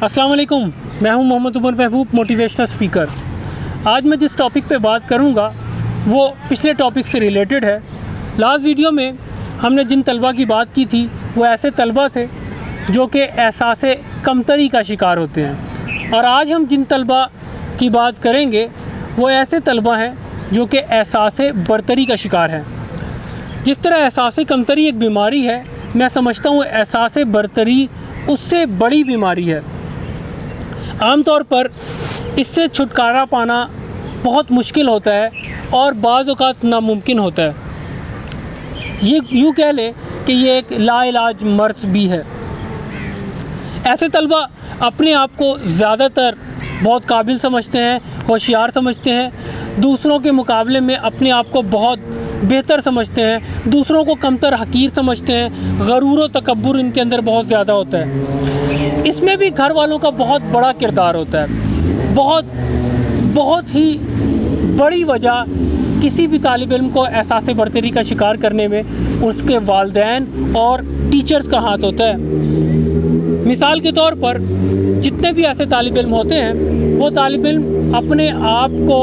अस्सलाम वालेकुम, मैं हूं मोहम्मद उमर महबूब, मोटिवेशनल स्पीकर। आज मैं जिस टॉपिक पे बात करूंगा वो पिछले टॉपिक से रिलेटेड है। लास्ट वीडियो में हमने जिन तलबा की बात की थी वो ऐसे तलबा थे जो कि एहसास कमतरी का शिकार होते हैं, और आज हम जिन तलबा की बात करेंगे वो ऐसे तलबा हैं जो कि एहसास बरतरी का शिकार हैं। जिस तरह एहसास कमतरी एक बीमारी है, मैं समझता हूँ एहसास बरतरी उससे बड़ी बीमारी है। आमतौर पर इससे छुटकारा पाना बहुत मुश्किल होता है और बाज़ औक़ात नामुमकिन होता है। ये यूँ कह लें कि ये एक लाइलाज मर्ज़ भी है। ऐसे तलबा अपने आप को ज़्यादातर बहुत काबिल समझते हैं, होशियार समझते हैं, दूसरों के मुकाबले में अपने आप को बहुत बेहतर समझते हैं, दूसरों को कमतर हकीर समझते हैं, गरूर व तकब्बुर इनके अंदर बहुत ज़्यादा होता है। इसमें भी घर वालों का बहुत बड़ा किरदार होता है। बहुत ही बड़ी वजह किसी भी तालिब इल्म को एहसास बरतरी का शिकार करने में उसके वालिदैन और टीचर्स का हाथ होता है। मिसाल के तौर पर जितने भी ऐसे तालिब इल्म होते हैं वो तालिब इल्म अपने आप को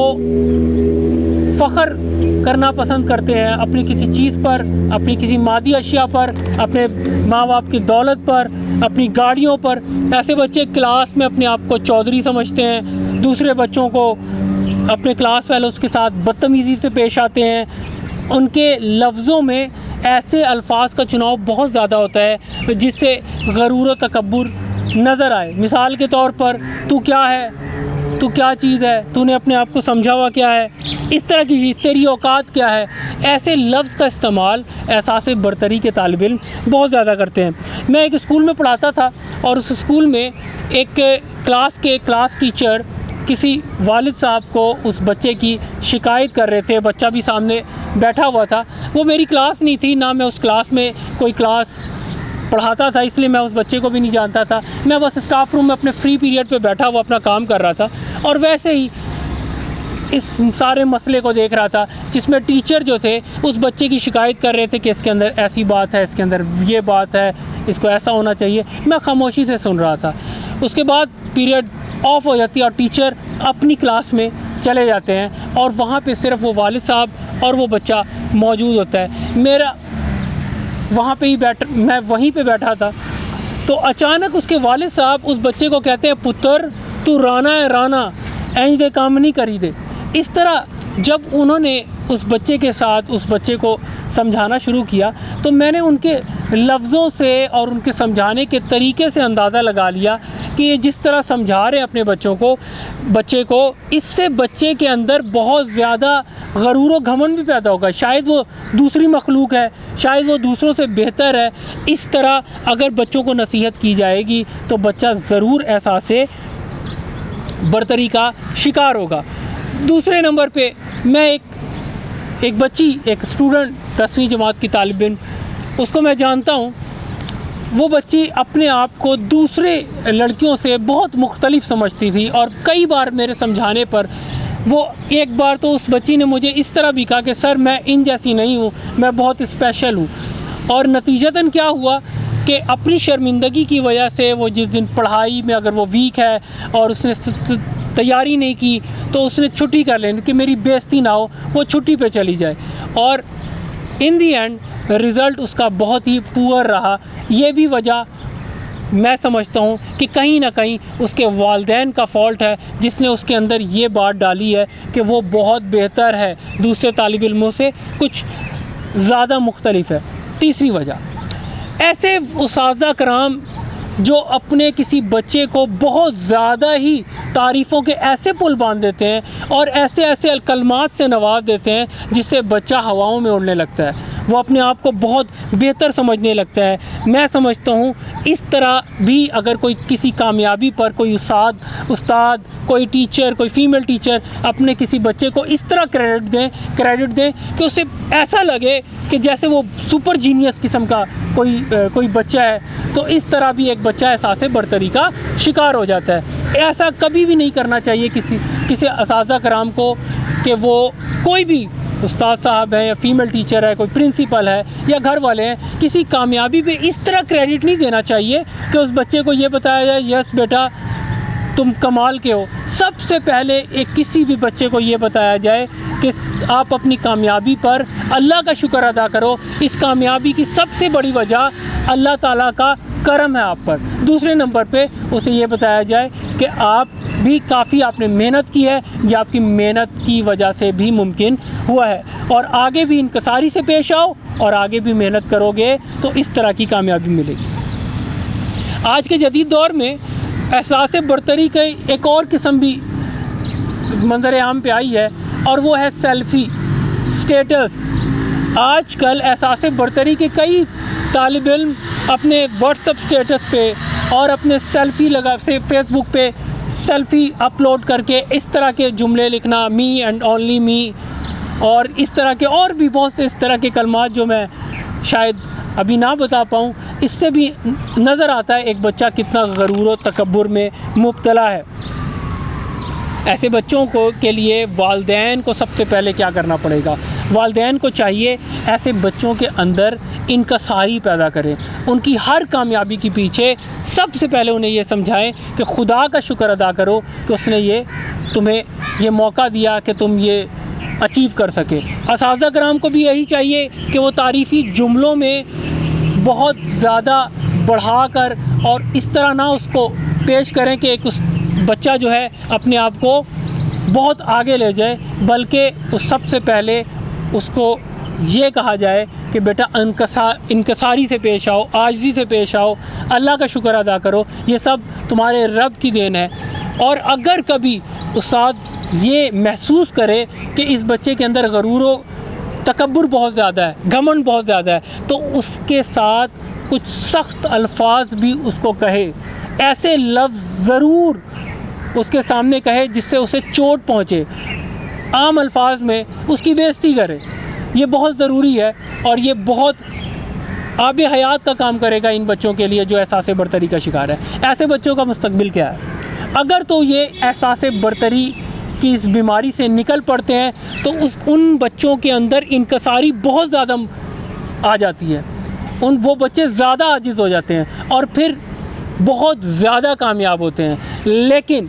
फ़ख्र करना पसंद करते हैं अपनी किसी चीज़ पर, अपनी किसी मादी अशिया पर, अपने माँ बाप की दौलत पर, अपनी गाड़ियों पर। ऐसे बच्चे क्लास में अपने आप को चौधरी समझते हैं, दूसरे बच्चों को अपने क्लास फेलोज़ के साथ बदतमीज़ी से पेश आते हैं। उनके लफ्ज़ों में ऐसे अल्फाज का चुनाव बहुत ज़्यादा होता है जिससे गरूर व तकब्बुर नज़र आए। मिसाल के तौर पर, तू क्या है, तू क्या चीज़ है, तूने अपने आप को समझा हुआ क्या है, इस तरह की चीज़, तेरी औकात क्या है। ऐसे लफ्ज़ का इस्तेमाल एहसास बरतरी के तालिब इल्म बहुत ज़्यादा करते हैं। मैं एक स्कूल में पढ़ाता था और उस स्कूल में एक क्लास टीचर किसी वालिद साहब को उस बच्चे की शिकायत कर रहे थे। बच्चा भी सामने बैठा हुआ था। वो मेरी क्लास नहीं थी, ना मैं उस क्लास में कोई क्लास पढ़ाता था, इसलिए मैं उस बच्चे को भी नहीं जानता था। मैं बस स्टाफ रूम में अपने फ्री पीरियड पे बैठा हुआ अपना काम कर रहा था और वैसे ही इस सारे मसले को देख रहा था जिसमें टीचर जो थे उस बच्चे की शिकायत कर रहे थे कि इसके अंदर ऐसी बात है, इसके अंदर ये बात है, इसको ऐसा होना चाहिए। मैं खामोशी से सुन रहा था। उसके बाद पीरियड ऑफ हो जाती है और टीचर अपनी क्लास में चले जाते हैं और वहाँ पे सिर्फ वो वालिद साहब और वो बच्चा मौजूद होता है। मेरा वहाँ पे ही मैं वहीं पे बैठा था। तो अचानक उसके वालिद साहब उस बच्चे को कहते हैं, पुत्र तू राना है राना, ऐं दे काम नहीं करी दे। इस तरह जब उन्होंने उस बच्चे के साथ उस बच्चे को समझाना शुरू किया तो मैंने उनके लफ्ज़ों से और उनके समझाने के तरीके से अंदाज़ा लगा लिया कि ये जिस तरह समझा रहे हैं अपने बच्चे को, इससे बच्चे के अंदर बहुत ज़्यादा गरूर व घमंड भी पैदा होगा। शायद वो दूसरी मखलूक है, शायद वो दूसरों से बेहतर है। इस तरह अगर बच्चों को नसीहत की जाएगी तो बच्चा ज़रूर एहसास बरतरी का शिकार होगा। दूसरे नंबर पे मैं एक स्टूडेंट 10वीं जमात की तालिब इल्म, उसको मैं जानता हूँ। वो बच्ची अपने आप को दूसरे लड़कियों से बहुत मुख्तलिफ समझती थी और कई बार मेरे समझाने पर एक बार तो उस बच्ची ने मुझे इस तरह भी कहा कि सर मैं इन जैसी नहीं हूँ, मैं बहुत स्पेशल हूँ। और नतीजतन क्या हुआ कि अपनी शर्मिंदगी की वजह से वो जिस दिन पढ़ाई में अगर वो वीक है और उसने तैयारी नहीं की तो उसने छुट्टी कर लेनी कि मेरी बेइज्जती ना हो, वो छुट्टी पे चली जाए। और इन दी एंड रिज़ल्ट उसका बहुत ही पुअर रहा। ये भी वजह मैं समझता हूँ कि कहीं ना कहीं उसके वालिदैन का फ़ॉल्ट है जिसने उसके अंदर ये बात डाली है कि वो बहुत बेहतर है, दूसरे तालिब इल्मों से कुछ ज़्यादा मुख्तलिफ है। तीसरी वजह, ऐसे उस्ताज़ा कराम जो अपने किसी बच्चे को बहुत ज़्यादा ही तारीफ़ों के ऐसे पुल बांध देते हैं और ऐसे कलमात से नवाज देते हैं जिससे बच्चा हवाओं में उड़ने लगता है, वो अपने आप को बहुत बेहतर समझने लगता है। मैं समझता हूँ इस तरह भी अगर कोई किसी कामयाबी पर कोई उस्ताद, कोई टीचर, कोई फ़ीमेल टीचर अपने किसी बच्चे को इस तरह क्रेडिट दें कि उसे ऐसा लगे कि जैसे वो सुपर जीनियस किस्म का कोई बच्चा है, तो इस तरह भी एक बच्चा एहसास बरतरी का शिकार हो जाता है। ऐसा कभी भी नहीं करना चाहिए किसी उस्ताज़ा कराम को कि वो कोई भी उस्ताद साहब हैं या फीमेल टीचर है, कोई प्रिंसिपल है या घर वाले हैं, किसी कामयाबी पे इस तरह क्रेडिट नहीं देना चाहिए कि उस बच्चे को ये बताया जाए यस बेटा तुम कमाल के हो। सबसे पहले एक किसी भी बच्चे को ये बताया जाए कि आप अपनी कामयाबी पर अल्लाह का शुक्र अदा करो। इस कामयाबी की सबसे बड़ी वजह अल्लाह ताला का करम है आप पर। दूसरे नंबर पे उसे ये बताया जाए कि आप भी काफ़ी आपने मेहनत की है, ये आपकी मेहनत की वजह से भी मुमकिन हुआ है, और आगे भी इंकसारी से पेश आओ और आगे भी मेहनत करोगे तो इस तरह की कामयाबी मिलेगी। आज के जदीद दौर में एहसास बरतरी की एक और किस्म भी मंजर आम पे आई है, और वो है सेल्फ़ी स्टेटस। आजकल एहसास बरतरी के कई तालिब इल्म अपने व्हाट्सएप स्टेटस पे और अपने सेल्फ़ी लगा से फेसबुक पे सेल्फ़ी अपलोड करके इस तरह के जुमले लिखना, मी एंड ओनली मी, और इस तरह के और भी बहुत से इस तरह के कलमात जो मैं शायद अभी ना बता पाऊँ, इससे भी नज़र आता है एक बच्चा कितना गरूर व तकब्बुर में मुब्तला है। ऐसे बच्चों को के लिए वालिदैन को सबसे पहले क्या करना पड़ेगा? वालिदैन को चाहिए ऐसे बच्चों के अंदर इनकसारी पैदा करें। उनकी हर कामयाबी के पीछे सबसे पहले उन्हें ये समझाएं कि खुदा का शुक्र अदा करो कि उसने ये तुम्हें ये मौका दिया कि तुम ये अचीव कर सके। असातिज़ा कराम को भी यही चाहिए कि वो तारीफ़ी जुमलों में बहुत ज़्यादा बढ़ाकर और इस तरह ना उसको पेश करें कि एक उस बच्चा जो है अपने आप को बहुत आगे ले जाए, बल्कि उस सबसे पहले उसको ये कहा जाए कि बेटा इनकसारी से पेश आओ, आजिज़ी से पेश आओ, अल्लाह का शुक्र अदा करो, ये सब तुम्हारे रब की देन है। और अगर कभी उस्ताद ये महसूस करे कि इस बच्चे के अंदर गरूर व तकब्बुर बहुत ज़्यादा है, घमंड बहुत ज़्यादा है, तो उसके साथ कुछ सख्त अल्फाज भी उसको कहे। ऐसे लफ्ज़ ज़रूर उसके सामने कहे जिससे उसे चोट पहुँचे। आम अल्फाज में उसकी बेइज्जती करे, ये बहुत ज़रूरी है, और ये बहुत आब हयात का काम करेगा इन बच्चों के लिए जो एहसास बरतरी का शिकार है। ऐसे बच्चों का मुस्तकबिल क्या है? अगर तो ये एहसास बरतरी की इस बीमारी से निकल पड़ते हैं तो उन बच्चों के अंदर इनकसारी बहुत ज़्यादा आ जाती है, वो बच्चे ज़्यादा आजिज़ हो जाते हैं और फिर बहुत ज़्यादा कामयाब होते हैं। लेकिन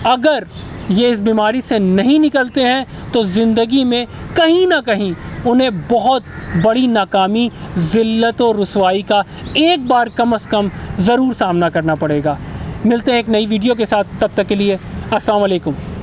अगर ये इस बीमारी से नहीं निकलते हैं तो ज़िंदगी में कहीं ना कहीं उन्हें बहुत बड़ी नाकामी, ज़िल्लत और रुसवाई का एक बार कम से कम ज़रूर सामना करना पड़ेगा। मिलते हैं एक नई वीडियो के साथ, तब तक के लिए अस्सलाम वालेकुम।